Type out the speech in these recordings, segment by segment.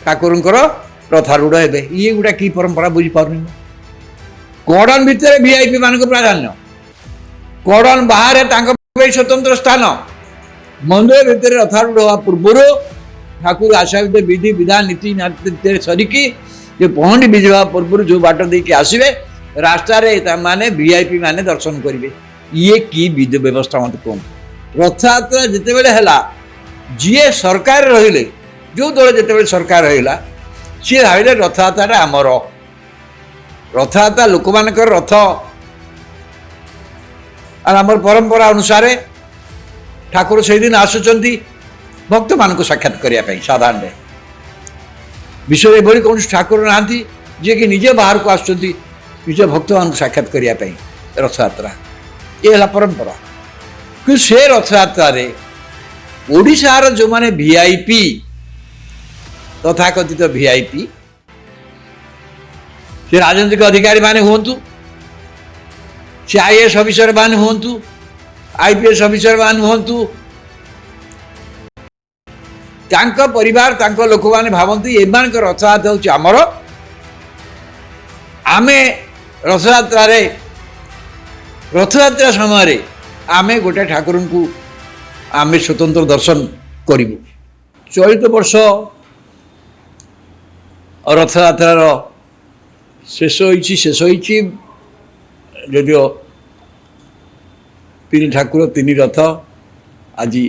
ठाकुरଙ୍କର ରଥାରୂଢ଼ ହେବେ। ଇଏ ଗୋଟା କି ପରମ୍ପରା ବୁଝିପାରୁନି। କଡ଼ନ ଭିତରେ ଭିଆଇପି ମାନଙ୍କୁ ପ୍ରାଧାନ୍ୟ, କଡ଼ନ ବାହାରେ ତାଙ୍କ ପାଇଁ ସ୍ୱତନ୍ତ୍ର ସ୍ଥାନ। ମନ୍ଦିର ଭିତରେ ରଥାରୂଢ଼ ହେବା ପୂର୍ବରୁ ଠାକୁର ଆସିବା ଭିତରେ ବିଧି ବିଧାନ ନୀତି ଭିତରେ ସରିକି ଯେ ପହଣ୍ଡି ବିଜେଇବା ପୂର୍ବରୁ ଯେଉଁ ବାଟ ଦେଇକି ଆସିବେ ରାସ୍ତାରେ ମାନେ ଭିଆଇପି ମାନେ ଦର୍ଶନ କରିବେ। ଇଏ କି ବିଧି ବ୍ୟବସ୍ଥା ମୋତେ କୁହନ୍ତୁ। ରଥଯାତ୍ରା ଯେତେବେଳେ ହେଲା, ଯିଏ ସରକାର ରହିଲେ, ଯେଉଁ ଦଳ ଯେତେବେଳେ ସରକାର ରହିଲା, ସିଏ ଭାବିଲେ ରଥଯାତ୍ରାଟା ଆମର। ରଥଯାତ୍ରା ଲୋକମାନଙ୍କର ରଥ, ଆଉ ଆମର ପରମ୍ପରା ଅନୁସାରେ ଠାକୁର ସେଇଦିନ ଆସୁଛନ୍ତି ଭକ୍ତମାନଙ୍କୁ ସାକ୍ଷାତ କରିବା ପାଇଁ। ସାଧାରଣରେ ବିଶ୍ୱରେ ଏଭଳି କୌଣସି ଠାକୁର ନାହାନ୍ତି ଯିଏକି ନିଜେ ବାହାରକୁ ଆସୁଛନ୍ତି ନିଜ ଭକ୍ତମାନଙ୍କୁ ସାକ୍ଷାତ କରିବା ପାଇଁ। ରଥଯାତ୍ରା ଏ ହେଲା ପରମ୍ପରା। କିନ୍ତୁ ସେ ରଥଯାତ୍ରାରେ ଓଡ଼ିଶାର ଯେଉଁମାନେ ଭିଆଇପି, ତଥାକଥିତ ଭିଆଇପି, ସେ ରାଜନୈତିକ ଅଧିକାରୀ ମାନେ ହୁଅନ୍ତୁ, ସେ ଆଇଏଏସ୍ ଅଫିସର ମାନେ ହୁଅନ୍ତୁ, ଆଇପିଏସ୍ ଅଫିସର ମାନେ ହୁଅନ୍ତୁ, ତାଙ୍କ ପରିବାର ତାଙ୍କ ଲୋକମାନେ ଭାବନ୍ତି ଏମାନଙ୍କ ରଥଯାତ୍ରା ହେଉଛି ଆମର। ଆମେ ରଥଯାତ୍ରା ସମୟରେ ଆମେ ଗୋଟେ ଠାକୁରଙ୍କୁ ଆମେ ସ୍ୱତନ୍ତ୍ର ଦର୍ଶନ କରିବୁ। ଚଳିତ ବର୍ଷ ରଥଯାତ୍ରାର ଶେଷ ହୋଇଛି ଯଦିଓ ତିନି ଠାକୁର ତିନି ରଥ ଆଜି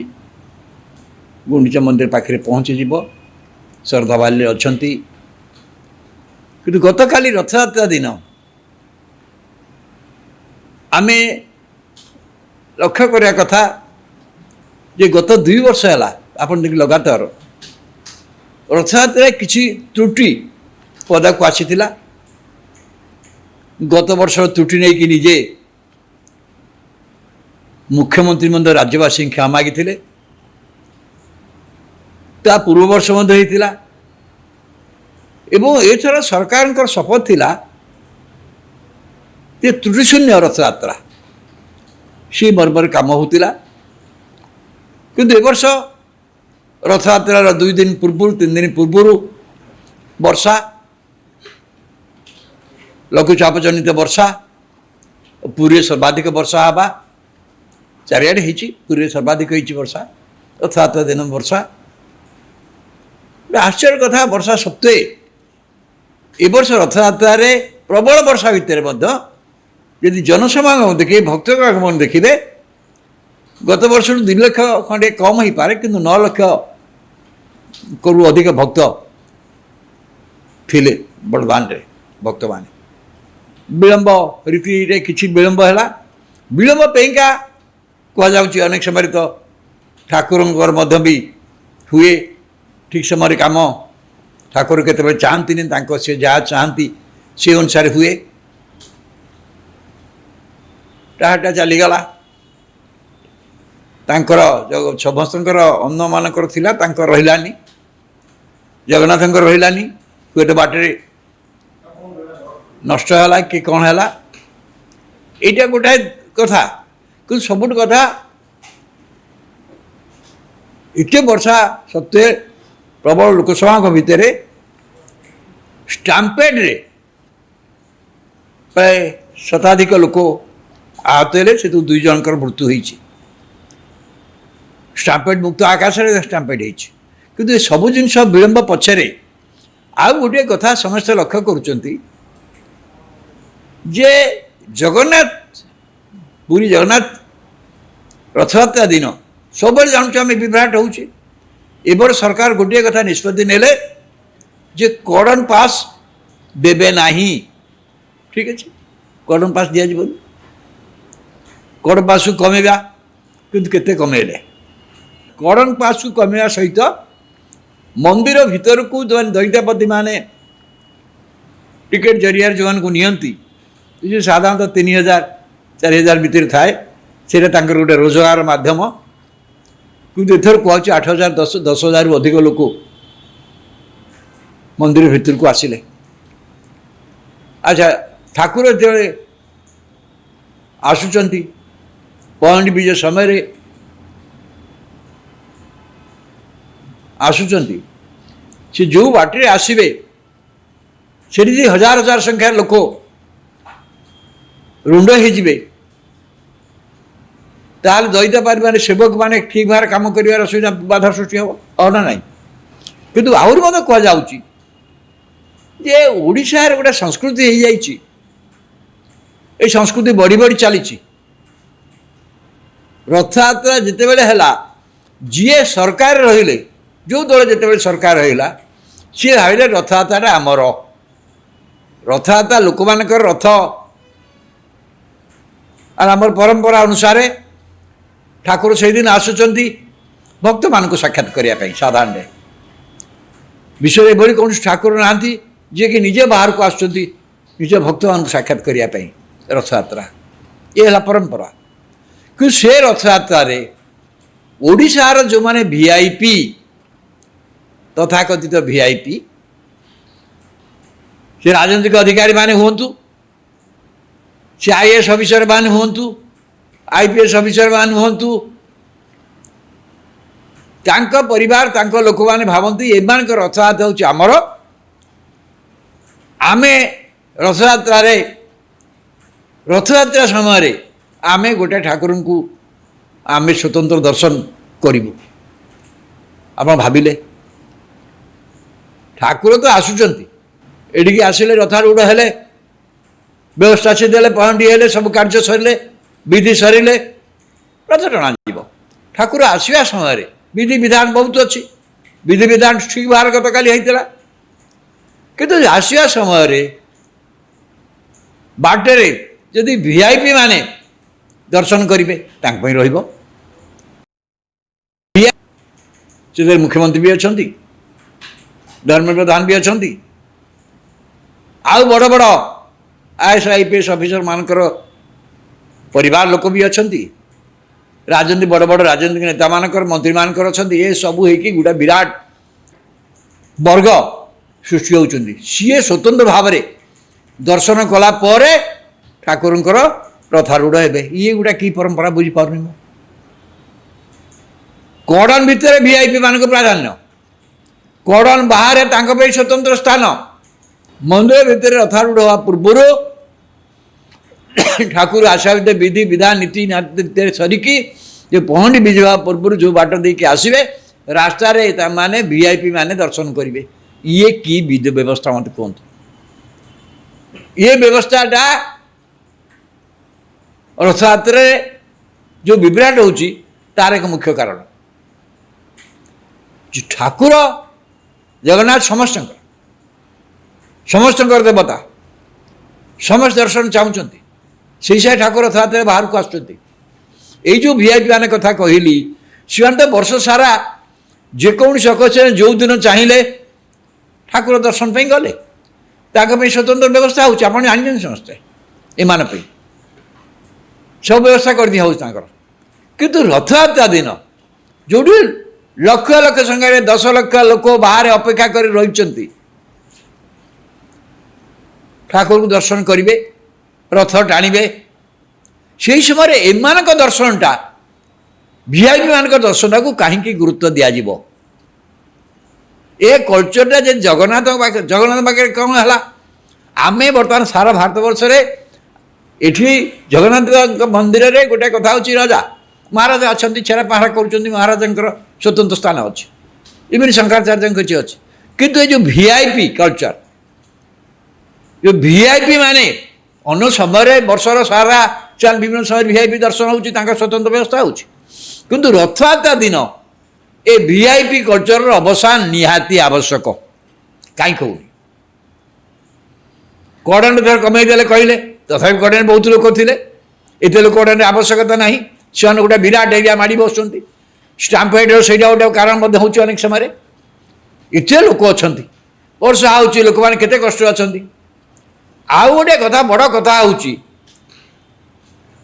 ଗୁଣ୍ଡିଚା ମନ୍ଦିର ପାଖରେ ପହଞ୍ଚିଯିବ, ଶ୍ରଦ୍ଧାବାଲ୍ୟ ଅଛନ୍ତି। କିନ୍ତୁ ଗତକାଲି ରଥଯାତ୍ରା ଦିନ ଆମେ ଲକ୍ଷ୍ୟ କରିବା କଥା ଯେ ଗତ 2 ବର୍ଷ ହେଲା ଆପଣ ଦେଖି ଲଗାତାର ରଥଯାତ୍ରାରେ କିଛି ତ୍ରୁଟି ପଦାକୁ ଆସିଥିଲା। ଗତ ବର୍ଷର ତ୍ରୁଟି ନେଇକି ନିଜେ ମୁଖ୍ୟମନ୍ତ୍ରୀ ମଧ୍ୟ ରାଜ୍ୟବାସୀଙ୍କୁ କ୍ଷମା ମାଗିଥିଲେ। ତା ପୂର୍ବ ବର୍ଷ ମଧ୍ୟ ହେଇଥିଲା ଏବଂ ଏଥର ସରକାରଙ୍କର ଶପଥ ଥିଲା ଯେ ତ୍ରୁଟିଶୂନ୍ୟ ରଥଯାତ୍ରା, ସେ ମର୍ମରେ କାମ ହେଉଥିଲା। କିନ୍ତୁ ଏ ବର୍ଷ ରଥଯାତ୍ରାର 2 ଦିନ ପୂର୍ବରୁ 3 ଦିନ ପୂର୍ବରୁ ବର୍ଷା, ଲଘୁଚାପ ଜନିତ ବର୍ଷା, ପୁରୀରେ ସର୍ବାଧିକ ବର୍ଷା ହେବା, ଚାରିଆଡ଼େ ହେଇଛି, ପୁରୀରେ ସର୍ବାଧିକ ହେଇଛି ବର୍ଷା, ରଥଯାତ୍ରା ଦିନ ବର୍ଷା। ଆଶ୍ଚର୍ଯ୍ୟ କଥା, ବର୍ଷା ସତ୍ତ୍ୱେ ଏ ବର୍ଷ ରଥଯାତ୍ରାରେ ପ୍ରବଳ ବର୍ଷା ଭିତରେ ମଧ୍ୟ ଯଦି ଜନସମାଗମ ଦେଖିବେ, ଭକ୍ତଗଣ ଦେଖିବେ, ଗତ ବର୍ଷରୁ 2 ଲକ୍ଷ ଖଣ୍ଡେ କମ୍ ହେଇପାରେ, କିନ୍ତୁ 9 ଲକ୍ଷରୁ ଅଧିକ ଭକ୍ତ ଥିଲେ ବଡ଼ଦାଣ୍ଡରେ। ଭକ୍ତମାନେ ବିଳମ୍ବ ରୀତିରେ କିଛି ବିଳମ୍ବ ହେଲା। ବିଳମ୍ବ ପାଇଁକା କୁହାଯାଉଛି ଅନେକ ସମୟରେ ତ ଠାକୁରଙ୍କର ମଧ୍ୟ ବି ହୁଏ ଠିକ୍ ସମୟରେ କାମ। ଠାକୁର କେତେବେଳେ ଚାହାନ୍ତିନି, ତାଙ୍କ ସେ ଯାହା ଚାହାନ୍ତି ସେ ଅନୁସାରେ ହୁଏ। ତାହାଟା ଚାଲିଗଲା। ତାଙ୍କର ସମସ୍ତଙ୍କର ଅନ୍ୟମାନଙ୍କର ଥିଲା, ତାଙ୍କର ରହିଲାନି, ଜଗନ୍ନାଥଙ୍କର ରହିଲାନି। ହୁଏତ ବାଟରେ ନଷ୍ଟ ହେଲା କି କ'ଣ ହେଲା, ଏଇଟା ଗୋଟାଏ କଥା। କିନ୍ତୁ ସବୁଠୁ କଥା, ଏତେ ବର୍ଷା ସତ୍ତ୍ୱେ ପ୍ରବଳ ଲୋକସଭାଙ୍କ ଭିତରେ ଷ୍ଟାମ୍ପେଡ଼ରେ ପ୍ରାୟ ଶତାଧିକ ଲୋକ ଆହତ ହେଲେ, ସେଥିରୁ 2 ଜଣଙ୍କର ମୃତ୍ୟୁ ହୋଇଛି। ଷ୍ଟାମ୍ପେଡ଼ ମୁକ୍ତ ଆକାଶରେ ଷ୍ଟାମ୍ପେଡ଼ ହେଇଛି। କିନ୍ତୁ ଏ ସବୁ ଜିନିଷ ବିଳମ୍ବ ପଛରେ ଆଉ ଗୋଟିଏ କଥା ସମସ୍ତେ ଲକ୍ଷ୍ୟ କରୁଛନ୍ତି ଯେ ପୁରୀ ଜଗନ୍ନାଥ ରଥଯାତ୍ରା ଦିନ ସବୁବେଳେ ଜାଣୁଛୁ ଆମେ ବିଭ୍ରାଟ ହେଉଛି। ଏବେର ସରକାର ଗୋଟିଏ କଥା ନିଷ୍ପତ୍ତି ନେଲେ ଯେ କଡ଼ନ ପାସ୍ ଦେବେ ନାହିଁ। ଠିକ୍ ଅଛି, କଡ଼ନ ପାସ୍ ଦିଆଯିବନି। କଡ଼ନ ପାସ୍କୁ କମେଇବା, କିନ୍ତୁ କେତେ କମେଇଲେ? କଡ଼ନ ପାସ୍କୁ କମେଇବା ସହିତ ମନ୍ଦିର ଭିତରକୁ ଯେଉଁମାନେ ଦଇତାପତିମାନେ ଟିକେଟ୍ ଜରିଆରେ ଯେଉଁମାନଙ୍କୁ ନିଅନ୍ତି, ଯେ ସାଧାରଣତଃ 3000-4000 ଭିତରେ ଥାଏ, ସେଇଟା ତାଙ୍କର ଗୋଟେ ରୋଜଗାର ମାଧ୍ୟମ। କିନ୍ତୁ ଏଥର କୁହାହେଉଛି 8000, 10,000ରୁ ଅଧିକ ଲୋକ ମନ୍ଦିର ଭିତରକୁ ଆସିଲେ। ଆଚ୍ଛା, ଠାକୁର ଯେତେବେଳେ ଆସୁଛନ୍ତି ପହଣ୍ଡି ବିଜେ ସମୟରେ ଆସୁଛନ୍ତି, से जो बाटे आसवे से हजार हजार संख्यार लोक रुंड हो ताल दैत पारे सेवक मैंने ठीक भाव कम कर असुविधा बाधा सृष्टि हम और ना किंतु आहरी मत कहुच्छी जे ओडिशार गोटे संस्कृति हो जाइए ये संस्कृति बढ़ी बढ़ी चली रथयात्रा जिते बड़े है जी सरकार रहिले जो दल जिते सरकार रहा सी भाविले रथयात्रा आमर रथयात्रा लोक मान रथ आमर परंपरा अनुसार ठाकुर से दिन आसुंच भक्त मान साक्षात करने साधारण विश्व एभली कौन ठाकुर ना जी कि निजे बाहर को आसुँच निज भक्त मान साक्षात करने रथयात्रा ये है परंपरा कि से रथयात्रा ओडिशार जो माने वीआईपी तथाकथित वीआईपी से राजनीतिक अधिकारी माने हुंतु से आईएएस ऑफिसर माने हुंतु आईपीएस ऑफिसर माने हुंतु तांको परिवार तांको लोक माने भावंती एमान को रथयात्रा होची आमर आमे रथयात्रा समय आमे गोटे ठाकुर को आमे स्वतंत्र दर्शन करूँ आप भाविले ठाकुर तो आसुंच एडिकी आसिले रथारूढ़ हेले व्यवस्था से देले पहंडी हेले सब कार्य सरिले विधि सरिले रथ टणा जीव ठाकुर आसवा समय विधि विधान बहुत अच्छी विधि विधान ठीक बाहर गत काली होता किंतु आसवा समय बाटरे जदि वीआईपी माने दर्शन करेंगे से मुख्यमंत्री भी अच्छा धर्म प्रधान भी अच्छा आउ बड़ बड़ आईएएस आईपीएस ऑफिसर मानकर परिवार लोक भी अच्छा राजनीति बड़ बड़ राजनीतिक नेता मानकर मंत्री मानकर अच्छा ये सबू होगी गोटे विराट वर्ग सृष्टि होती सी स्वतंत्र भाव में दर्शन कला ठाकुर रथारूढ़ हे ये गोटा कि परंपरा बुझीपार कड़न भितर वीआईपी मान प्राधान्य कड़न बाहर स्वतंत्र स्थान मंदिर भितर रथारूढ़ हवा पूर्वर ठाकुर आशा विधि विधान नीति सरिकी जो पहंडी विजय हवा पूर्व जो बाट देके आसवे रास्ता माने वीआईपी माने दर्शन करेंगे ये कि विधि व्यवस्था मत कहतु ये व्यवस्थाटा रथयात्रा जो विभ्राट होची तार एक मुख्य कारण ठाकुर जगन्नाथ समस्त देवता समस्त दर्शन चाहते से ठाकुर रथयात्रा बाहर को आसुँच जो वीआईपी मैंने कथा कहली सी तो वर्ष सारा जेकोसी अकेजन जो दिन चाहिए ठाकुर दर्शन पे गले स्वतंत्र व्यवस्था होती आप जानते समस्ते एमान सब व्यवस्था कर दिया किंतु रथयात्रा दिन जो लक्ष लक्ष संख्यार 10 लाख लोक बाहर अपेक्षा कर रही ठाकुर को दर्शन करेंगे रथ टाणिबे से समय एमान दर्शनटा वीआईपी मान दर्शन को कहीं गुरुत्व दिज्व ए कल्चरटा जे जगन्नाथ पाखे कौन है आम बर्तमान सारा भारत वर्ष एठी जगन्नाथ मंदिर रे गोटे कथा होची राजा महाराज अच्छा छेरा पहाड़ा कर महाराज स्वतंत्र स्थान अच्छी इवन शंकराचार्य किसी अच्छी किंतु ये वीआईपी कल्चर जो वीआईपी माने अन्न समय वर्षर सारा चाल विभिन्न समय वीआईपी दर्शन होची स्वतंत्र व्यवस्था होची किंतु रथयात्रा दिन ए वीआईपी कल्चर अवसान निहाती आवश्यक कहीं कहूनी कड़न कमेदेले कहले तथा कड़न बहुत लोक थे एत लोक कड़न आवश्यकता ना से गोटे विराट एरिया माड़ी बस स्टाम्प से गोटे कारण हो अनेक समय एत लोक अच्छा वर्ष आउची लोक मैंने केते कष्ट अच्छा आउ गोटे कथा बड़ कथा हूँ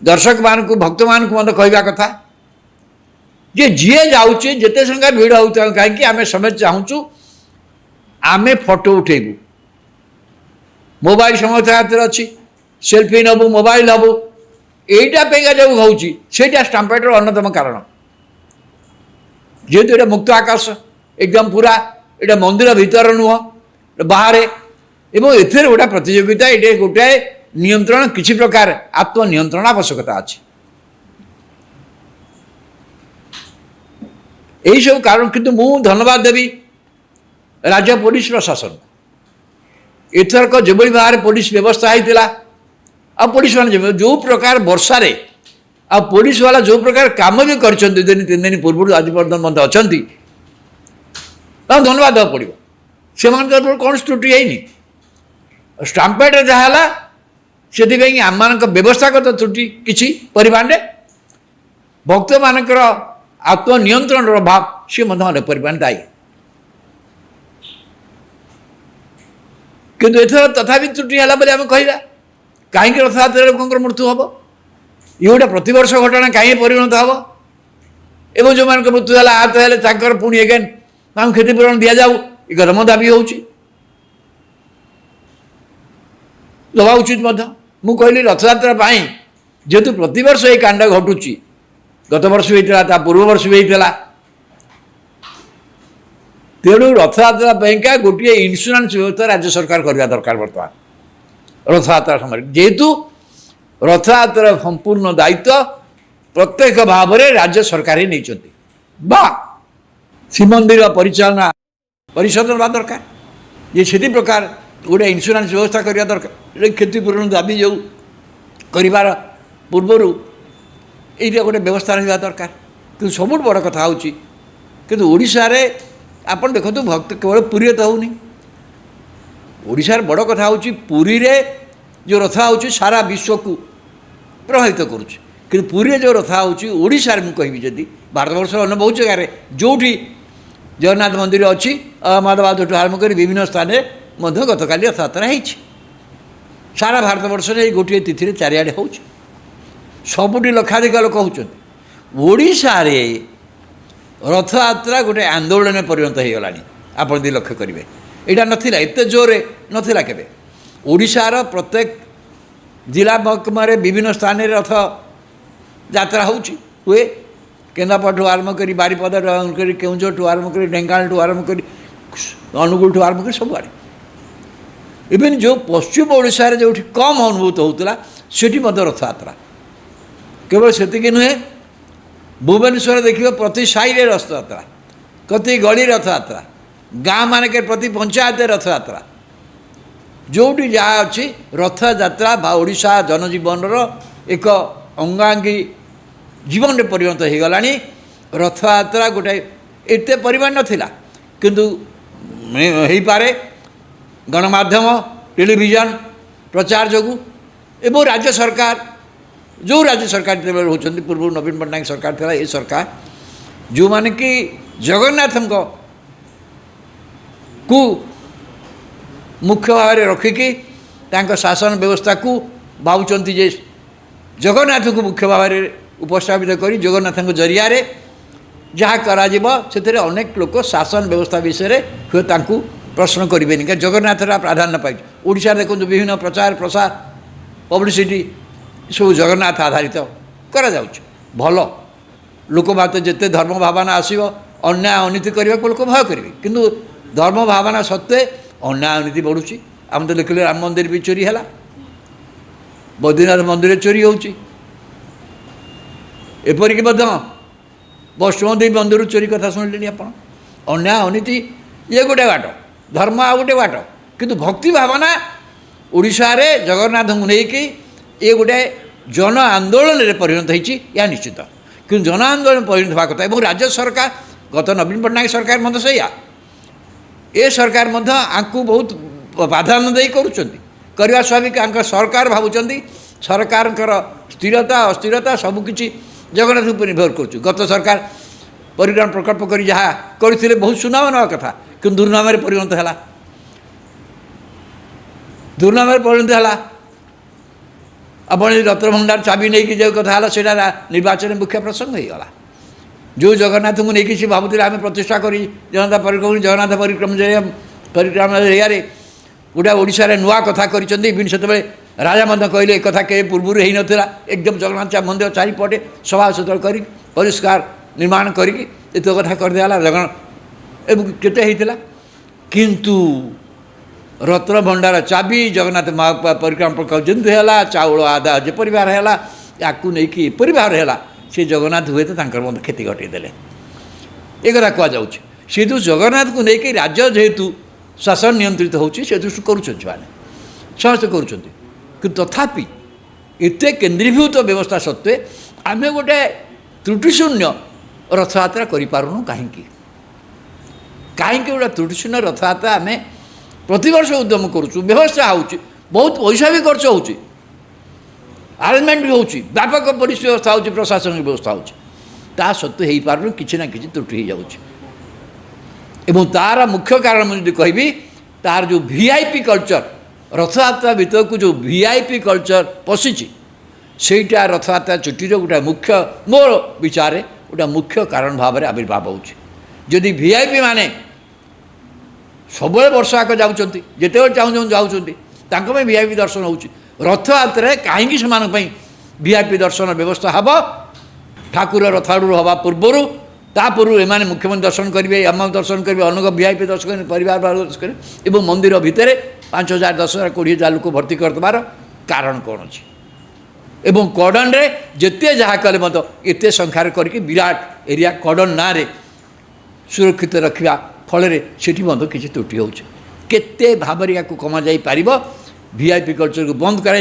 दर्शक मान को भक्त मान को मत कहवा कथा जे जीए जाऊे जिते संख्या भिड़ होता कहीं आम समस्त चाहूँ आम फोटो उठेबू मोबाइल समस्त हाथ अच्छी सेल्फी नबू मोबाइल नबू यहीटा जो होटा स्टाम्पेडर अन्यतम कारण जेहेतु ये मुक्त आकाश एकदम पूरा এটা মন্দির ভিতর নুহ বাহারে এবং এর গোটা প্রতিযোগিতা এটা গোটাଏ নিয়ন্ত্রণ কিছু প্রকার আত্মনিয়ন্ত্রণ আবশ্যকতা আছে এইসব কারণ কিন্তু মু ধন্যবাদ দেবি রাজ্য পুলিশ প্রশাসন এথরক যেভাবে ভাবে পুলিশ ব্যবস্থা হয়েছিল পুলিশ মানে যে প্রকার বর্ষার পুলিশ বালা যে প্রকার কাম বি করছেন 2 দিন 3 দিন পূর্ব আজ পর্যন্ত মধ্যে অনেক ধন্যবাদ দেওয়া পড়ব সে কোণ ত্রুটি হয়নি স্টাম্পেড যা হল সেপাই আম ব্যবস্থাগত ত্রুটি কিছু পরিমাণে ভক্ত মানকর আত্মনিয়ন্ত্রণর অভাব সে অনেক পরিমাণ দায়ী কিন্তু এথর তথাপি ত্রুটি হল বলে আমি কহা कहीं रथयात्रा लोक मृत्यु हम ये गोटे प्रतिवर्ष घटना कहीं परिणत हम एवं जो मान मृत्यु है आहत है पुणी एगेन क्षतिपूरण दि जाऊ ये गरम दाबी हो दवा उचित मु कहली रथयात्रा जेहेतु प्रतिवर्ष ये कांड घटुची गत वर्ष भी होता पूर्व वर्ष भी होता तेणु रथयात्रा गोटे इन्शुरांस व्यवस्था राज्य सरकार करवा दरकार बर्तमान रथयात्रा समय जेहेतु रथयात्रा संपूर्ण दायित्व प्रत्येक भाव में राज्य सरकार ही नहीं बा श्रीमंदिर परिचालना परिषद दरकार ये से प्रकार गोटे इन्शुरांस व्यवस्था करवा दरकार क्षतिपूरण दाबी जो कर पूर्वर ये गोटे व्यवस्था रहा दरकार कि सब बड़ कथा हूँ कि ओडिशा रे आपन देखो भक्त केवल पुरी तो होनी ओडिशार बड़ कथा हूँ पुरी रे जो रथ हूँ सारा विश्व को प्रभावित करुच्ची कि पुरी जो रथ हूँ ओडिशार मु कहबी जदि भारतवर्ष अन्य बहुत जगार जो जगन्नाथ मंदिर अच्छी अहमदाबाद आरम्भ कर विभिन्न स्थान में गतकाली रथयात्रा हो सारा भारतवर्ष में गोटे तिथि चारिआडे हो सबुठी लक्षाधिक लोक होशा रथयात्रा गोटे आंदोलन में परिणत हो गला आप लक्ष्य करेंगे यहाँ नाला एत जोरे नाला के ओडिशार प्रत्येक जिला महकुमार विभिन्न स्थान रथ यात्रा हुए केन्द्रापड़ा आरम्भ कर बारिपदा आरम्भ कर केउझर आरम्भ कर ढेंकानाल आरम्भ कर अनुगुल आरम्भ कर सबुआड़े इवेन जो पश्चिम ओडिशा जो कम अनुभूत होता से रथयात्रा केवल से नुहे भुवनेश्वर देखिए प्रति साई रथयात्रा प्रति गली रथयात्रा गाँ मानक प्रति पंचायत रथयात्रा जोटी जहाँ अच्छी रथयात्रा ओडिशा जनजीवन एक अंगांगी जीवन में परिणत हो गला रथयात्रा गोटे एत परिमाण नाला किंतु हो पारे गणमाध्यम टेलीविजन प्रचार जो एवं राज्य सरकार जो राज्य सरकार होती पूर्व नवीन पट्टनायक सरकार था ये सरकार जो माने कि जगन्नाथ को मुख्य भाव में रखिकी शासन व्यवस्था को भावुंट जे जगन्नाथ को मुख्य भाव में उपस्थापित कर जगन्नाथ जरिया जहाँ करा से अनेक लोक शासन व्यवस्था विषय हुए प्रश्न करेंगे क्या जगन्नाथ प्राधान्य पाई ओडिशा देखो विभिन्न प्रचार प्रसार पब्लिसिटी सब जगन्नाथ आधारित करा भल लोक मत जिते धर्म भावना आसो अन्याय अनीति करने को लोक भय करेंगे किंतु धर्म भावना सत्वे अन्याय अनीति बढ़ुची आम तो देखिले राम मंदिर भी चोरी है बद्रीनाथ मंदिर चोरी होपरिक वैष्णोदेवी मंदिर चोरी कथा शुणिले आप अन्याय अनीति ये गोटे बाट धर्म आ गोटे बाट किंतु भक्ति भावना ओडिशा रे जगन्नाथ को लेकिन ये गोटे जन आंदोलन में परिणत होती या निश्चित कि जन आंदोलन परिणत होगा कथा और राज्य सरकार गत नवीन पट्टनायक सरकार मत सैया ये सरकार आपको बहुत प्राधान्य दे करवा स्वाभाविक सरकार भावुं सरकार स्थिरता अस्थिरता सबकि जगन्नाथ पर निर्भर कर गत सरकार परिग्राम प्रकल्प कर जहाँ करते बहुत सुनाम ना कथा कि दुर्नाम परिणत है दुर्नाम परिणत है अपन रत्न भंडार चाबी नहीं कि जो कथा से निर्वाचन मुख्य प्रसंग हो गला जो जगन्नाथ को लेकिन सी भावुले आम प्रतिष्ठा करी जगन्नाथ परिक्रमा जरिया गोटे ओडिशा नुआ कथा कर से राजा कहले एक कथा के पूर्व ही नाला एकदम जगन्नाथ मंदिर चारिपटे सभा सतर कर परिष्कार निर्माण करी कथा करदेला जगन्नाथ केते किंतु रत्न भंडार चाबी जगन्नाथ परिक्रमा जमी है चाउल आदा जेपरी भार है या एपरी भार है से जगन्नाथ हुए तो क्षति घटेदेले ये कथा कहुच्छे से जो जगन्नाथ को लेकिन राज्य जेहेतु शासन नियंत्रित होची से दृष्टि करुँचे समस्ते कर तथापि एत केन्द्रीभूत व्यवस्था सत्वे आम गोटे त्रुटिशून्य रथयात्रा करूँ कहीं गोटे त्रुटिशून्य रथयात्रा आम प्रतिवर्ष उद्यम करुँ व्यवस्था होची बहुत पैसा भी खर्च हो आरेंजमेंट भी होची व्यापक पुलिस व्यवस्था होची प्रशासनिक व्यवस्था होची ता सत्वे हो पार कि ना कि त्रुटि हो जाऊँ एवं तार मुख्य कारण मुझे कहबी तार जो वीआईपी कल्चर रथयात्रा भीतर को जो वीआईपी कल्चर पशिची सेटा रथयात्रा छुट्टी गोटे मुख्य मोर विचार गोटे मुख्य कारण भाव में आविर्भाव होदी वीआईपी माने सब वर्षाक जाऊँच जिते चाहूँ जाऊँच वीआईपी दर्शन हो रथयात्रा कहीं से वीआईपी दर्शन व्यवस्था हम ठाकुर रथारूढ़ हवा पूर्वर पूर्व एम मुख्यमंत्री दर्शन करेंगे आम दर्शन करेंगे अनेक वीआईपी दर्शन करेंगे परिवार दर्शन करेंगे और मंदिर भितर 5,000 10,000 20,000 लोक भर्ती करदेवार कारण कौन अच्छे एवं कड़न रे जिते जहाँ कले मत एत संख्यार करके विराट एरिया कड़न ना रे सुरक्षित रखा फल से किसी त्रुटि होते भाव या कमा जा पार वीआईपी कल्चर को बंद कर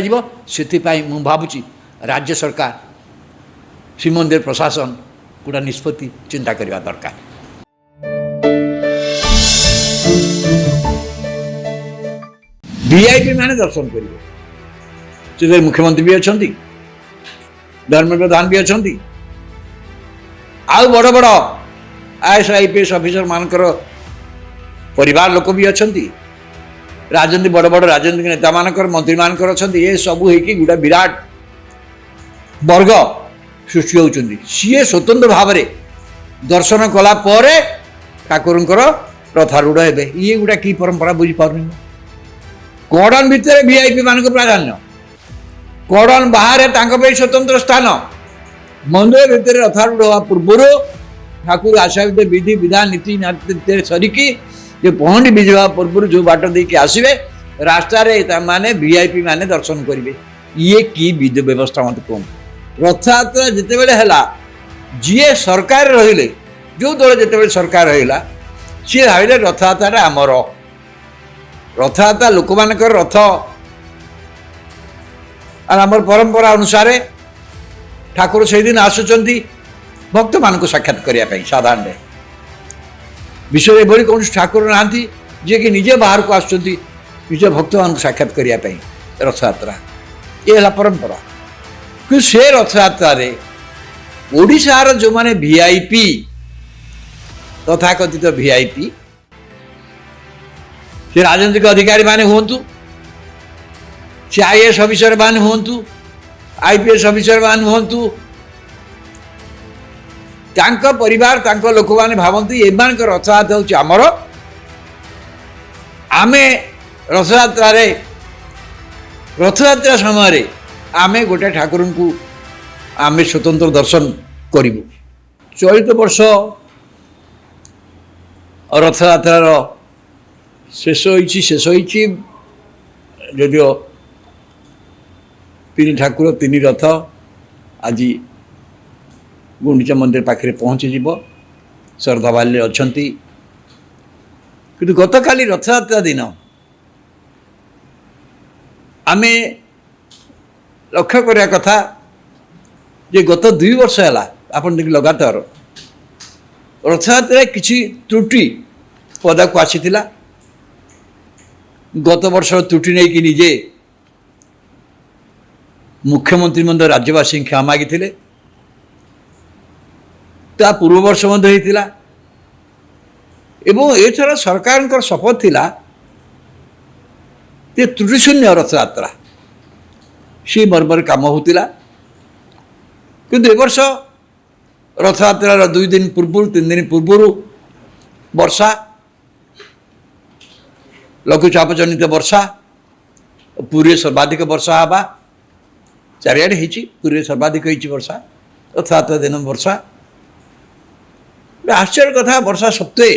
भावुँ राज्य सरकार श्रीमंदिर प्रशासन गोटा निष्पत्ति चिंता करवा दरकार। वीआईपी माने दर्शन करेंगे मुख्यमंत्री भी अच्छा धर्म प्रधान भी अच्छा आउ बड़ बड़ आईएएस आईपीएस ऑफिसर मानकर परिवार लोक भी अच्छा राजनीति बड़ बड़ राजनीतिक नेता मानकर मंत्री मानकर अच्छा ये सबू हो गोटे विराट वर्ग सृष्टि होती सी स्वतंत्र भाव में दर्शन कलापर ठाकुर रथारूढ़ हे ये गोटा कि परंपरा बुझीपार कड़न भितर वीआईपी मान प्राधान्य कड़न बाहर स्वतंत्र स्थान मंदिर भितर रथारूढ़ हवा पूर्वर ठाकुर आशा विधि विधान नीति सरिकी पहंडी विजय पूर्व जो बाट देके आसवे रास्तार माने वीआईपी माने दर्शन करेंगे ये कि विधि व्यवस्था मत कहूँ रथयात्रा जिते बड़े है जी सरकार रहिले जो दल जिते सरकार रहा सी भाविले रथयात्रा आमर रथयात्रा लोक मानकर रथ आमर परंपरा अनुसार ठाकुर से दिन आसुंच भक्त मान साक्षात करने साधारण विश्व एभली कौन ठाकुर ना जी कि निजे बाहर को आसुँच निज भक्त मान साक्षात करने रथयात्रा ये है परंपरा कि से रथयात्रा ओडिशार जो माने वीआईपी तथाकथित वीआईपी से राजनीतिक अधिकारी माने हुंतु से आईएएस ऑफिसर माने हुंतु आईपीएस ऑफिसर माने हुंतु तांको परिवार तांको लोक माने भावंती एमान को रथयात्रा होची आमर आमे रथयात्रा समय आमे गोटे ठाकुर को आमे स्वतंत्र दर्शन करूँ चलित वर्ष रथयात्रार शेष जदिओ 3 ठाकुर 3 रथ आज गुंडीचा मंदिर पाखे पहुँची श्रद्धा बाल्य अच्छा कि गत काली रथयात्रा दिन आमे लक्ष्य करने कथा जे गत 2 वर्ष है आप लगातार रथयात्रा किसी त्रुटि पदा को आसीथिला गत वर्ष त्रुटि नहीं कि निजे मुख्यमंत्री मध्य राज्यवासी क्षमा मागी ता पूर्व वर्ष होता एवं एथर सरकार शपथ थिला जे त्रुटिशून्य रथयात्रा सी बरबर काम होता किंतु ए वर्ष रथयात्रार 2 दिन पूर्व 3 दिन पूर्व वर्षा लघुचाप जनित वर्षा पूरी सर्वाधिक वर्षा हवा चारिआडे होती पूरी सर्वाधिक होती वर्षा रथयात्रा दिन वर्षा आश्चर्य कथा वर्षा सत्वे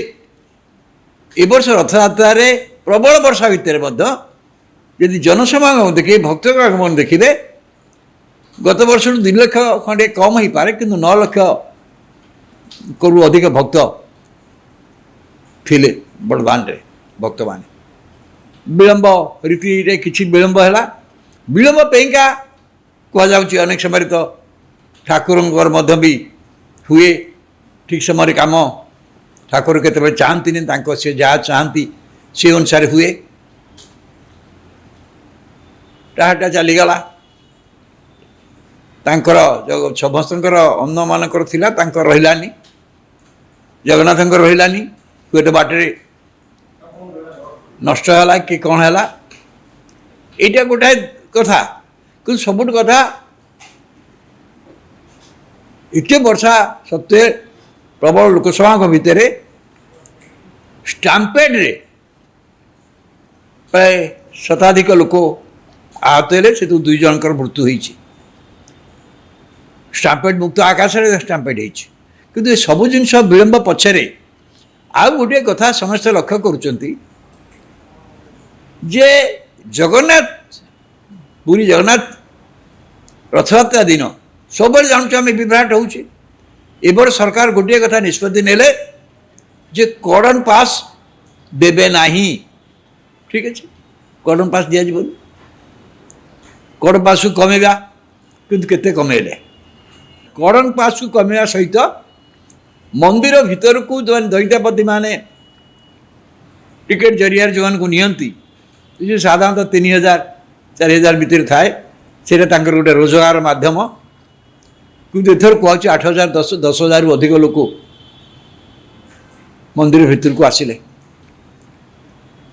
ए वर्ष रथयात्रा प्रबल वर्षा भितर यदि जनसमागम देखिए भक्त आगमन देखिए गत वर्ष 2 लाख खंडे कम हो पारे कि 9 लाख करू अधिक भक्त थिले बड़वान रे भक्त मान विलंब रीति किसी विलंब है विलंब पेका कहुच्छे अनेक समय तो ठाकुर भी हुए ठीक समय कम ठाकुर केतबे चाहती से जहाँ चाहती से अनुसार हुए टाटा चलीगला तांकर समस्तकर अन्न मानकर थिला तांकर रहिलानी जगन्नाथंकर रहिलानी हुए तो बाटे नष्ट है कि कौन है यहाँ गोटाए कथा कि सबुठ कथा इतने वर्षा सत्वे प्रबल लोकसभा भितर स्टाम्पेड रे प्राय शताधिक लोक आहत हेले से 2 जनकर मृत्यु होती स्टाम्पेड मुक्त आकाश स्टाम्पेड होती किंतु सबू जिन विलंब पछरे आउ गोटे कथा समस्त लक्ष्य करुँच जे जगन्नाथ पुरी जगन्नाथ रथयात्रा दिन सब जानूँ आम विभ्राट होची एबर सरकार गोटे कथा निष्पत्ति नेले जे कॉर्डन पास देबे नाही ठीक अच्छे कॉर्डन पास दिया जीवन कॉर्डन पास को कमेगा किंतु केते कमेले कॉर्डन पास को कमेवा सहित मंदिर भीतर को जो दैत्यापति माने टिकेट जरिया जो को नियंती जो साधारणतः 3000 4000 भितर थाए से गोटे रोजगार माध्यम किंतु एथर कहूँ 8000 10,000 रु अधिक लोक मंदिर भीतर को आसिले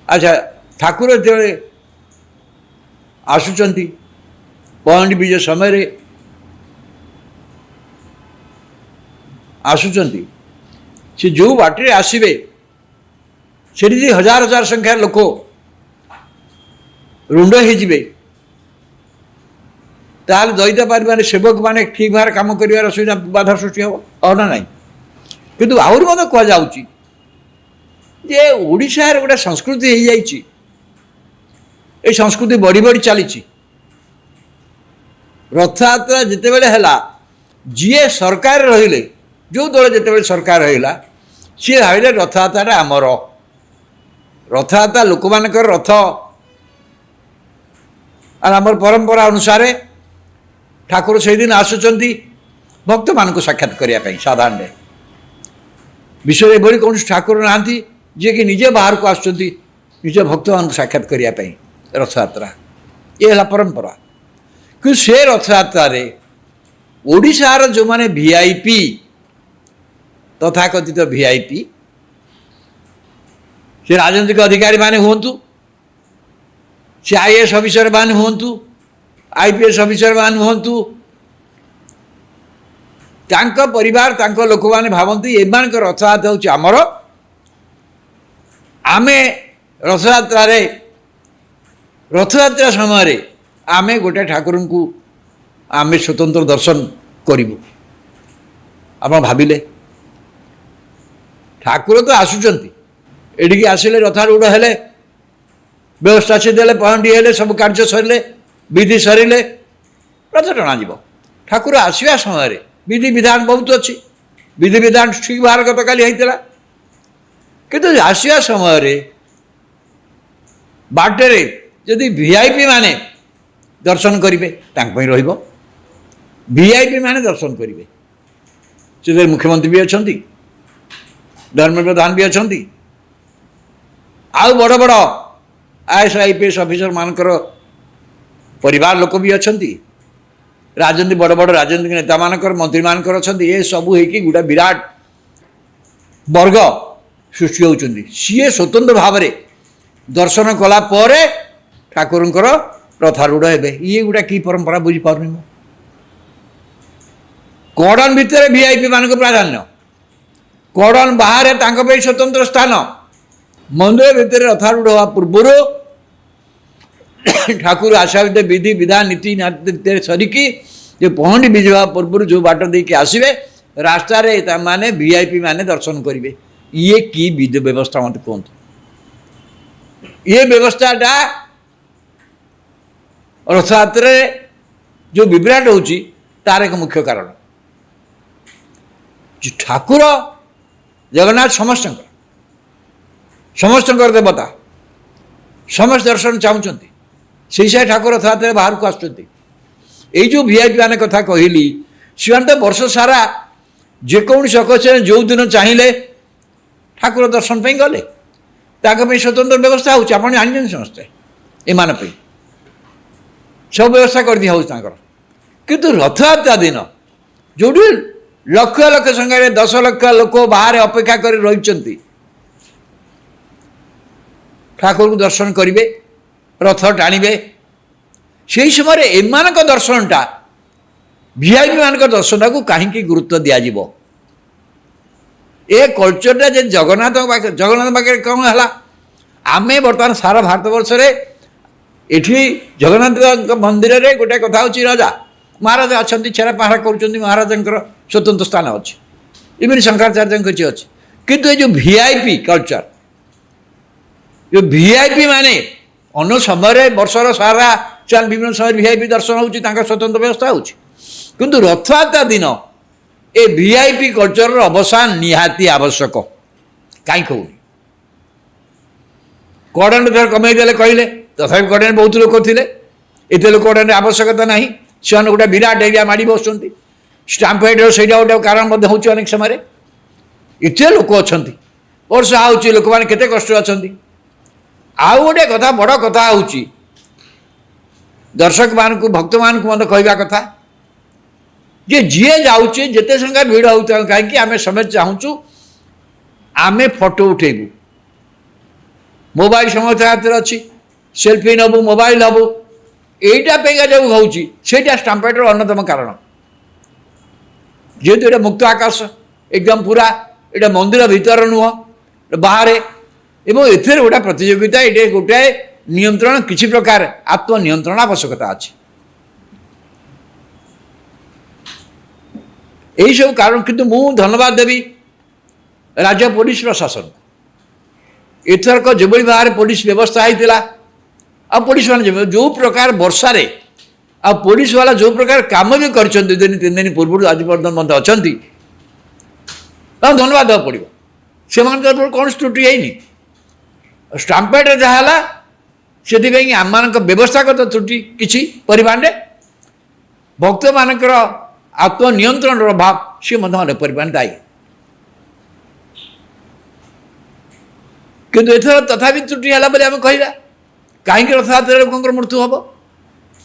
अच्छा ठाकुर जो आसुंच पहंडी बीज समय आसुंच से जो बाटे आसवे से 1000 संख्यार लोक रुंड हो ताल दैत्यापति माने सेवक माने ठीक भाव कम कर असुविधा बाधा सृष्टि हम ना ना किंतु आहरी मत कहुच्छी जे ओडिशार गोटे संस्कृति हो जाइए ये संस्कृति बढ़ी बढ़ी चली रथयात्रा जिते बेले है जी सरकार रहिले जो दल जिते सरकार रहा सी भाविले रथयात्रा आमर रथयात्रा लोक मान रथ आमर परंपरा अनुसार ठाकुर से दिन आसुंच भक्त मान साक्षात करने साधारण विश्व एभली कौन ठाकुर ना जी कि निजे बाहर को आसुँच निज भक्त मान साक्षात करने रथयात्रा ये है परंपरा कि से रथयात्रा ओडिशार जो माने वीआईपी तथाकथित वीआईपी से राजनीतिक अधिकारी माने हुंतु से आईएएस अफिसर मान हुंतु आईपीएस अफिसर मान हुंतु तांको परिवार तांको लोक माने भावंती एमान को रथयात्रा होची आमर आमे रथयात्रा समय आमे गोटे ठाकुर को आमे स्वतंत्र दर्शन करूँ आप भाविले ठाकुर तो आसुंच एडिकी आसिले रथारूढ़ हेले व्यवस्था से देले पहंडी हेले सब कार्य सरिले विधि सरिले रथ टणा जीव ठाकुर आसवा समय विधि विधान बहुत अच्छी विधि विधान ठीक बाहर गत काली होता किंतु आसवा समय बाटरे जदि वीआईपी माने दर्शन करेंगे वीआईपी माने दर्शन करेंगे से मुख्यमंत्री भी अच्छा धर्म प्रधान भी अच्छा आउ बड़ बड़ आईएएस आईपीएस अफिसर मानकर परिवार लोक भी अच्छा राजनीति बड़ बड़ राजनीतिक नेता मानकर मंत्री मानकर अच्छा ये सबू हो गोटे विराट वर्ग सृष्टि होती सी स्वतंत्र भाव दर्शन कला ठाकुर रथारूढ़ हे ये गोटा की परंपरा बुझीपार कॉर्डन भितर वीआईपी मान प्राधान्य कॉर्डन बाहर स्वतंत्र स्थान मंदिर भितर रथारूढ़ हवा पूर्वर ठाकुर आशा विधि विधान नीति सरिकी जो पहंडी विजय हवा पूर्व जो बाट देके आसवे रास्तार माने वीआईपी माने दर्शन करेंगे ये की विधि व्यवस्था मत कहतु ये व्यवस्थाटा रथयात्रा जो विभ्राट होची तार एक मुख्य कारण ठाकुर जगन्नाथ समस्त देवता समस्त दर्शन चाहते से ठाकुर रथयात्रा बाहर को आसुँच जो वीआईपी मैंने कथा कहली सी तो वर्ष सारा जेकोसी अकेजन जो दिन चाहिए ठाकुर दर्शन पर गले स्वतंत्र व्यवस्था होती आप जानते समस्ते एम सब व्यवस्था कर दिया किंतु रथयात्रा दिन जो लक्ष लक्ष संख्या 10 लाख लोक बाहर अपेक्षा कर रही ठाकुर को दर्शन करेंगे रथ टाणिबे से समय एम दर्शनटा वीआईपी मान दर्शन को कहीं गुरुत्व दिज्व ए कल्चरटा जे जगन्नाथ पाखे कौन है आम बर्तमान सारा भारत वर्ष एठी जगन्नाथ मंदिर रे गोटे कथा होची राजा महाराज अच्छा छेरा पहरा कर महाराज स्वतंत्र स्थान अच्छी इवन शंकराचार्य अच्छी किंतु ये जो वीआईपी कल्चर जो वीआईपी माने अन्न समय वर्षर सारा विभिन्न समय वीआईपी दर्शन होची स्वतंत्र व्यवस्था होची किंतु रथयात्रा दिन ए वीआईपी कल्चर अवसान निहाती आवश्यक कहीं कहूनी कड़न थर कमेदेले कहले तथा कड़न बहुत लोक थे एत लोक कड़न आवश्यकता ना से गोटे विराट एरिया माड़ी बस स्टाम्पेड से गोटे कारण अनेक समय एत लोक अच्छा वर्षा हो लोक मैंने केते कष्ट अच्छा आउ गोटे कथा बड़ कथा हूँ दर्शक मान भक्त मान मत कहवा कथा जे जीए जाऊे जिते संख्या भिड़ हो कहीं आम समस्त चाहूँ आम फोटो उठेबू मोबाइल समस्त हाथ अच्छी सेल्फी नबू मोबाइल नबू यहीटा जो हूँ स्टाम्पेड्र अन्यतम कारण जेहेतु ये मुक्त आकाश एकदम पूरा ये मंदिर भीतर नुह बाहर एवं एथेर गोटे प्रतियोगिता ये गोटे नियंत्रण किसी प्रकार आत्मनियंत्रण आवश्यकता अच्छी यही सब कारण किंतु मु धन्यवाद देवी राज्य पुलिस प्रशासन एथरक जो भाव पुलिस व्यवस्था होता आ पुलिस मैंने जो प्रकार वर्षा आ पुलिस वाला जो प्रकार काम भी कर 2-3 दिन पूर्व आज पर्यटन अच्छा धन्यवाद देवा पड़ो से कौन त्रुटि है स्टाम्पेड जहाँ से आम व्यवस्थागत त्रुटि किसी परिमाण भक्त मानकर आत्मनियंत्रण अभाव सी परिमाण दायी किंतु एथर तथापि त्रुटि है बोले आम कहवा कहीं रथयात्रा लोक मृत्यु हम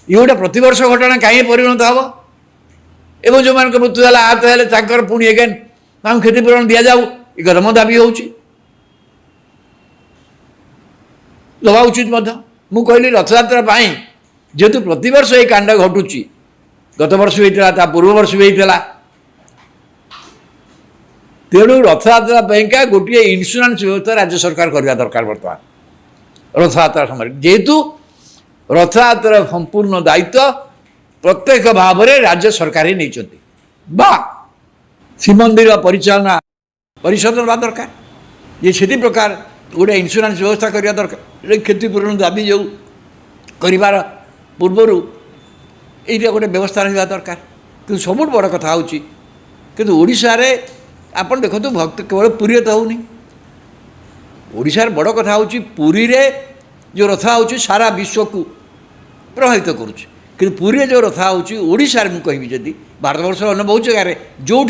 ये गोटे प्रतिवर्ष घटना कहीं परिणत हम एवं जो मान मृत्यु है आहत है पुणी एगेन क्षतिपूरण दि जाऊ ये कदम दाबी हो दवा उचित मु कहली रथयात्रा जेहेतु प्रतिवर्ष ये कांड घटुची गत वर्ष भी होता पूर्व वर्ष भी होता तेणु रथयात्रा गोटे इन्शुरांस व्यवस्था राज्य सरकार करवा दरकार बर्तमान रथयात्रा समय जेहेतु रथयात्रा संपूर्ण दायित्व प्रत्येक भाव में राज्य सरकार ही नहीं बा श्रीमंदिर परिचालना परिषद रहा दरकार ये से प्रकार गोटे इन्शुरांस व्यवस्था करवा दरकार क्षतिपूरण दाबी जो कर पूर्वर ये गोटे व्यवस्था रहा दरकार कि सब बड़ कथा हूँ कि ओडिशा रे आपन देखो भक्त केवल पुरी तो होनी ओडिशार बड़ कथा हूँ पुरी रे जो रथा हूँ सारा विश्व को प्रभावित करुच्ची कि पुरी जो रथा हूँ ओडिशा रे मुझे जदि भारत वर्ष अन्य बहुत जगह जो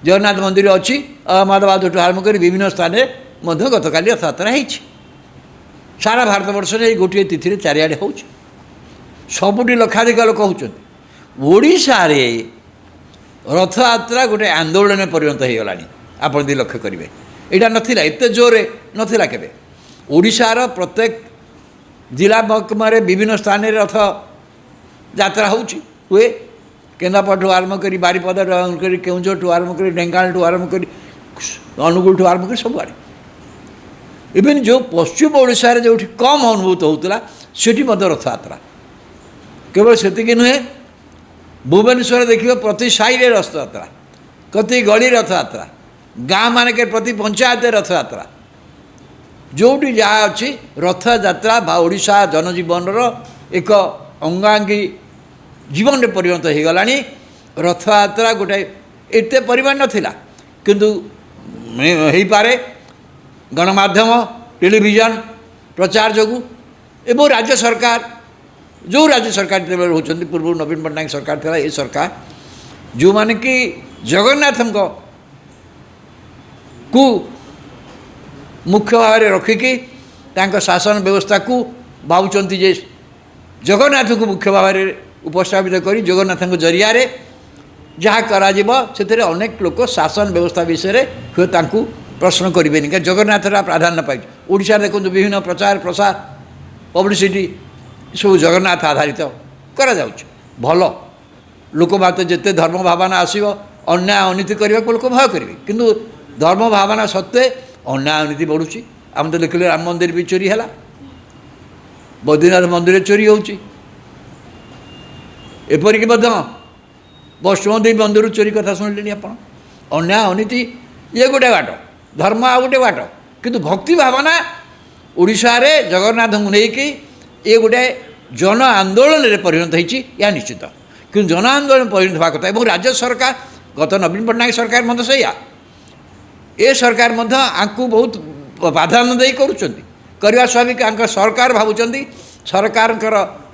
जगन्नाथ मंदिर अच्छी अहमदाबाद ठूँ आरम्भ कर विभिन्न स्थान में गतकाली रथयात्रा हो सारा भारत वर्ष में गोटे तिथि चारिआडे हो सबुठी लक्षाधिक लोक होशा रथयात्रा गोटे आंदोलन में परिणत हो गला आप लक्ष्य करेंगे यहाँ नाला एत जोरे नाला के ओडिशार प्रत्येक जिला महकुमा विभिन्न स्थान रथ यात्रा हुए केन्द्रापड़ा आरम्भ कर बारिपदा आरम्भ कर केउझर आरम्भ कर ढेंकानाल आरम्भ कर अनुगुल आरम्भ कर सब आड़े इवेन जो पश्चिम ओडिशा रे जो कम अनुभूत होता से रथयात्रा केवल से नुहे भुवनेश्वर देखिए प्रति साई रे रथयात्रा प्रति गली रथयात्रा गाँ मानक प्रति पंचायत रथयात्रा जोटी जहाँ अच्छी रथयात्रा बा ओडिशा जनजीवन एक अंगांगी जीवन में परिणत हो गला। रथयात्रा गोटे एत परिमाण नाला किंतु हो पारे गणमाध्यम टेलीविजन प्रचार जो एवं राज्य सरकार जो राज्य सरकार होती पूर्व नवीन पट्टनायक सरकार था ये सरकार जो माने कि जगन्नाथ को मुख्य भाव में रखिकी शासन व्यवस्था को भावुंट जे जगन्नाथ को मुख्य भाव में उपस्थापित कर जगन्नाथ जरिया जहाँ करा से अनेक लोक शासन व्यवस्था विषय हुए प्रश्न करेंगे क्या जगन्नाथ प्राधान्य पाई ओडिशा देखो विभिन्न प्रचार प्रसार पब्लिसिटी सब जगन्नाथ आधारित करा भल लोक मत जिते धर्म भावना आसो अन्याय अनीति करने को लोक भय करेंगे किंतु धर्म भावना सत्वे अन्याय अनीति बढ़ुची आम तो देखिले राम मंदिर भी चोरी है बद्रीनाथ मंदिर चोरी होपरिक वैष्णो देवी मंदिर चोरी कथा शुणिले आप अन्याय अनीति ये गोटे बाट धर्म आ गोटे बाट किंतु भक्ति भावना ओडिशा रे जगन्नाथ को लेकिन ये गोटे जन आंदोलन में परिणत होती या निश्चित कि जन आंदोलन परिणत होगा कथा और राज्य सरकार गत नवीन पट्टनायक सरकार मत सैया ए सरकार आपको बहुत प्राधान्य दे करवा स्वाभाविक सरकार भावुं सरकार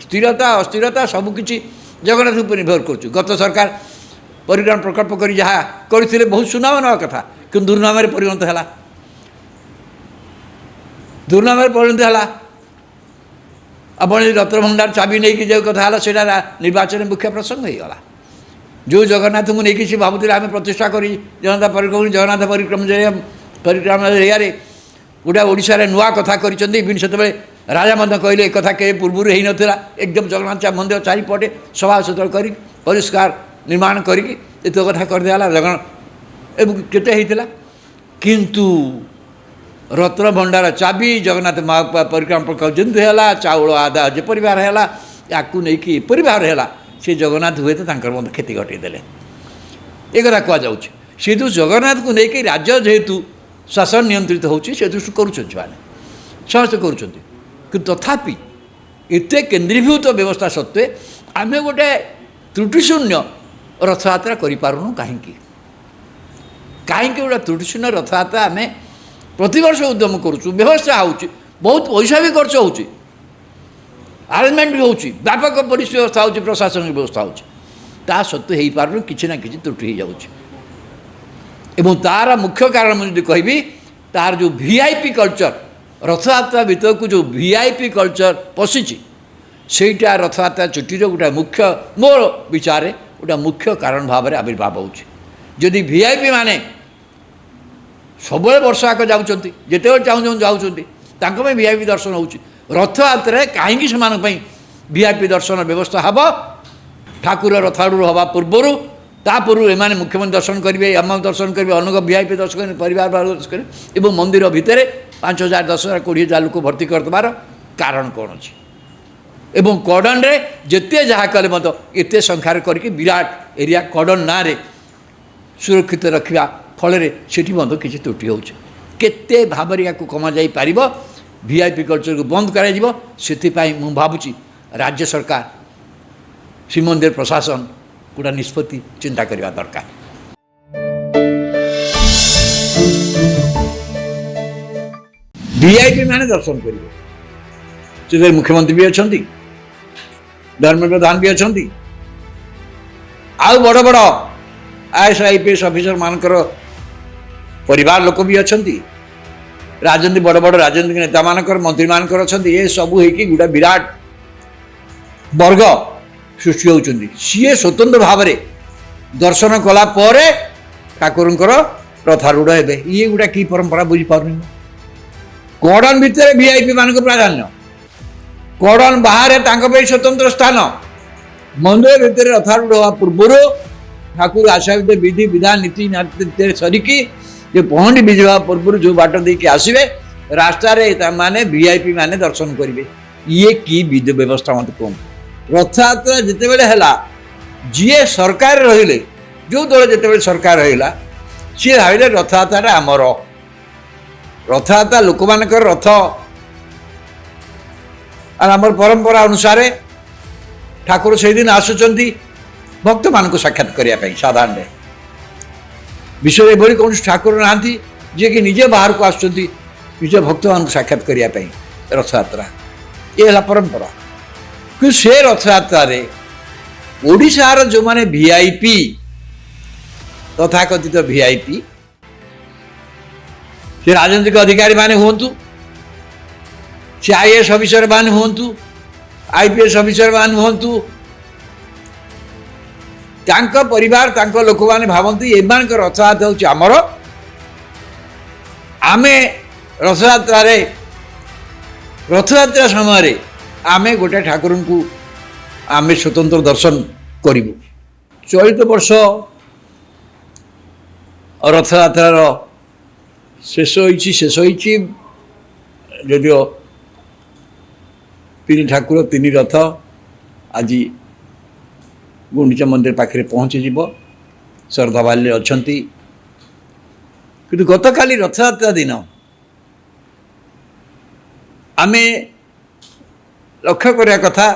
स्थिरता अस्थिरता सबकि जगन्नाथ पर निर्भर कर गत सरकार परिक्रमा प्रकल्प कर जहाँ करते बहुत सुनाम ना कथा कि दुर्नाम परिणत है दुर्नाम परिणत है आप रत्न भंडार चाबी नहीं कि जो कथा से निर्वाचन मुख्य प्रसंग हो गला जो जगन्नाथ को लेकिन सी भावुले आम प्रतिष्ठा कर जगन्नाथ परिक्रमा जरिया गोटे ओडिशा नुआ कथा कर से राजा कहले एक कथा के पूर्व ही नाला एकदम जगन्नाथ मंदिर चारिपटे सभा सतर कर परिष्कार निर्माण करके कथा करदेला जगन केते किंतु रत्न भंडार चाबी जगन्नाथ परिक्रमा प्रकल्प जमी है चाउल आदा जेपरी बार है या नहीं एपरी बार है से जगन्नाथ हुए तो क्षति घटेदेले ये कथा कहुच्छे जगन्नाथ को लेकिन राज्य जेहेतु शासन नियंत्रित होची से दृष्टि समस्त कर तथापि एत केन्द्रीभूत व्यवस्था सत्वे आम गोटे त्रुटिशून्य रथयात्रा करूँ कहीं गोटे त्रुटिशून्य रथयात्रा आम प्रतिवर्ष उद्यम करुँ व्यवस्था हो बहुत पैसा भी खर्च हो आरेंजमेंट भी हो व्यापक पुलिस व्यवस्था हो प्रशासनिक व्यवस्था हो सत्वे हो पार कि ना कि त्रुटि हो जाऊँ तार मुख्य कारण मुझे कहि तार जो वीआईपी कल्चर रथयात्रा भीतर को जो वीआईपी कल्चर पशिची सेटा रथयात्रा छुट्टीर गोटे मुख्य मोर विचार गोटे मुख्य कारण भाव में आविर्भाव होदी वीआईपी माने सब वर्ष आक जाऊँच जिते चाहूँ जाऊँच वीआईपी दर्शन हो रथयात्रा कहीं से वीआईपी दर्शन व्यवस्था हम ठाकुर रथारूढ़ हवा पूर्वर ता पूर्व एमाने मुख्यमंत्री दर्शन करेंगे आम दर्शन करेंगे अनेक वीआईपी दर्शन करेंगे परिवार दर्शन करेंगे और मंदिर भितर 5,000 10,000 20,000 लोक भर्ती करदेवार कारण कौन अच्छी एवं कड़न रे जिते जहाँ कले मत एत संख्यार करके विराट एरिया कड़न ना रे सुरक्षित रखा फल से किसी त्रुटि होते भाव या कमा जापर वीआईपी कल्चर को बंद कर भावुँ राज्य सरकार श्रीमंदिर प्रशासन गोटा निष्पत्ति चिंता करवा दरकार। वीआईपी माने दर्शन करेंगे मुख्यमंत्री भी अच्छा धर्म प्रधान भी अच्छा आउ बड़ बड़ आईएएस आईपीएस ऑफिसर मानकर परिवार लोक भी अच्छा राजनीति बड़ बड़ राजनीतिक नेता मानकर मंत्री मानकर अच्छा ये सब होगी गोटे विराट वर्ग सृष्टि होती सी स्वतंत्र भाव में दर्शन कला ठाकुर रथारूढ़ हे ये गोटा की परंपरा बुझीपार कड़न भितर वीआईपी मान प्राधान्य कड़न बाहर स्वतंत्र स्थान मंदिर भितर रथारूढ़ हवा पूर्वर ठाकुर आशा विधि विधान नीति सरिकी जो पहंडी विजय पूर्व जो बाट देके आसवे रास्तार माने वीआईपी माने दर्शन करेंगे ये की विधि व्यवस्था मत कहूँ रथयात्रा जिते बड़े है जी सरकार रहिले जो दल जिते बड़े सरकार रहा सी भाविले रथयात्रा आमर रथयात्रा लोक मानकर रथ आम परंपरा अनुसार ठाकुर से दिन आसुंच भक्त मान साक्षात करने साधारण विश्व एभली कौन ठाकुर ना जी कि निजे बाहर को आसुँच निज भक्त मान साक्षात करने रथयात्रा ये है परंपरा कि से रथयात्रा ओडिशार जो माने वीआईपी तथाकथित वीआईपी से राजनीतिक अधिकारी माने हूँ से आईएएस अफिसर मान हूँ आईपीएस अफिसर मान हूँ परिवार लोक मैंने भावती एमान रथयात्रा हूँ आमर आमे रथयात्रा समय आमे गोटे ठाकुर को आमे स्वतंत्र दर्शन करूँ चलित वर्ष रथयात्रार शेष होती जदिओ तीन ठाकुर तीन रथ आज गुंडीचा मंदिर पाखे पहुँची श्रद्धा बाली अच्छा कि गत काली रथयात्रा दिन आमे लक्ष्य करने कथा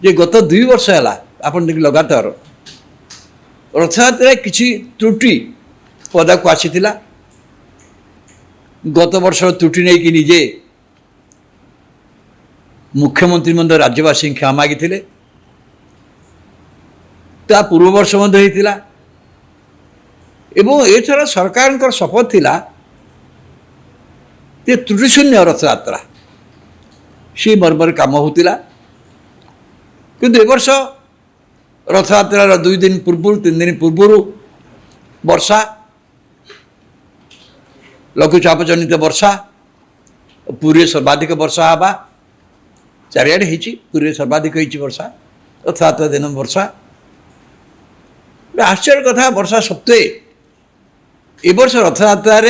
जे गत 2 वर्ष है आपन देख लगातार रथयात्रा किसी त्रुटि पदा को आसीथिला गत वर्ष त्रुटि नहीं कि निजे मुख्यमंत्री मंदिर राज्यवासी क्षमा मागिथिले ता पूर्व वर्ष होता एवं एथर सरकार शपथ थिला जे त्रुटिशून्य रथयात्रा सी मर्मर काम होता किंतु ए वर्ष रथयात्रार 2 दिन पूर्व 3 दिन पूर्व वर्षा लघुचाप जनित वर्षा पूरी सर्वाधिक वर्षा हवा चारिआडे होती पूरी सर्वाधिक होती वर्षा रथयात्रा दिन वर्षा आश्चर्य कथा वर्षा सत्वे ए वर्ष रथयात्रा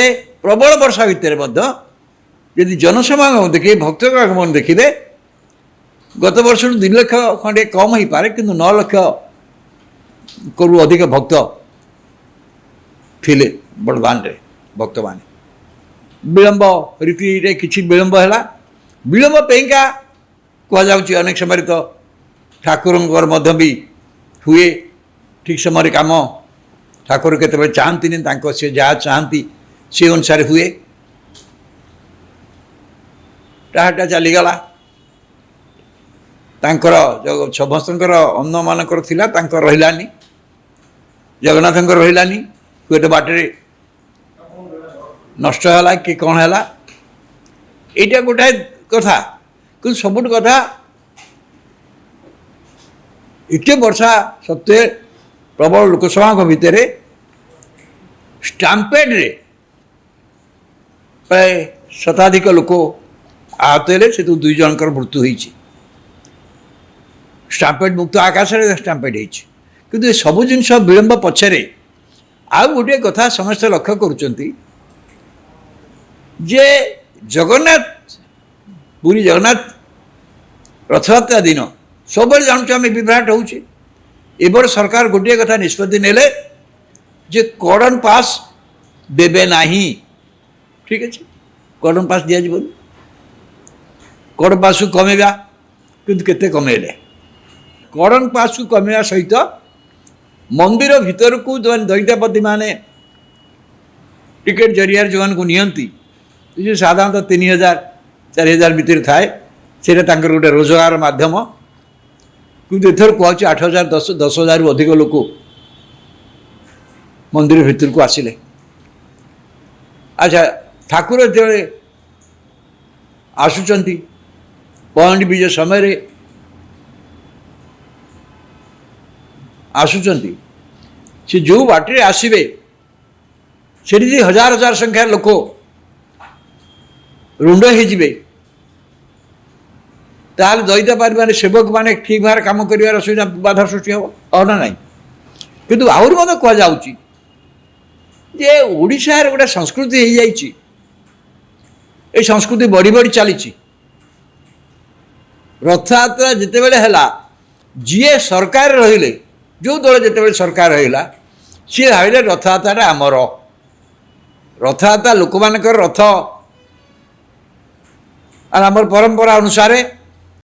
प्रबल वर्षा भितर यदि जनसमागम देखिए भक्त आगमन देखिए गत वर्ष 2 लाख खंडे कम हो पारे कि 9 लाख करू अधिक भक्त थिले बड़बान रे भक्त मान विलंब रीति रे किछि विलंब है विलंब पेका कहुच्छी अनेक समय तो ठाकुर भी हुए ठीक समय कम ठाकुर केतबे चाहती से जहाँ चाहती से अनुसार हुए टाटा चलीगला तांकर समस्तकर अन्न मानकर थिला तांकर रहिलानी जगन्नाथंकर रहिलानी हुए बाटे नष्ट है कि कौन है यहाँ गोटाए कथा कि सबुठ कथा इतने वर्षा सत्वे प्रबल लोकसभा भितर स्टाम्पेड रे प्राय शताधिक लोक आहत हेले से 2 जनकर मृत्यु होती स्टाम्पेड मुक्त आकाश स्टाम्पेड होती किंतु ये सबू जिनस विलंब पछरे आउ गोटे कथा समस्त लक्ष्य करुँच जे जगन्नाथ पुरी जगन्नाथ रथयात्रा दिन सब जानूँ आम विभ्राट होची एबर सरकार गोटे कथा निष्पत्ति नेले जे कॉर्डन पास देबे नाही ठीक अच्छे कॉर्डन पास दिया कॉर्डन पास को कमेगा किंतु केते कमेले कॉर्डन पास को कमेवा सहित मंदिर भीतर को जो दैत्यापति माने टिकेट जरिया जो को नियंती जो साधारणतः 3000-4000 भितर थाए से गोटे रोजगार माध्यम किंतु एथर कहूँ 8000 10,000 अधिक लोक मंदिर भीतर को आसिले अच्छा ठाकुर जो आसुंच पहंडी विजय समय आसुंच से जो बाटे आसवे से 1000 संख्यार लोक रुंड हो ताल दैत्यापारी माने सेवक माने ठीक भाव कम कर असुविधा बाधा सृष्टि हम ना ना किंतु आहरी मत कहुच्छी जे ओडिशा रे गोटे संस्कृति हो जाइए ये संस्कृति बढ़ी बढ़ी चली रथयात्रा जिते बेले है जी सरकार रहिले जो दल जिते बेले सरकार रहा सी भाविले रथयात्रा आमर रथयात्रा लोक मान रथ आम परंपरा अनुसार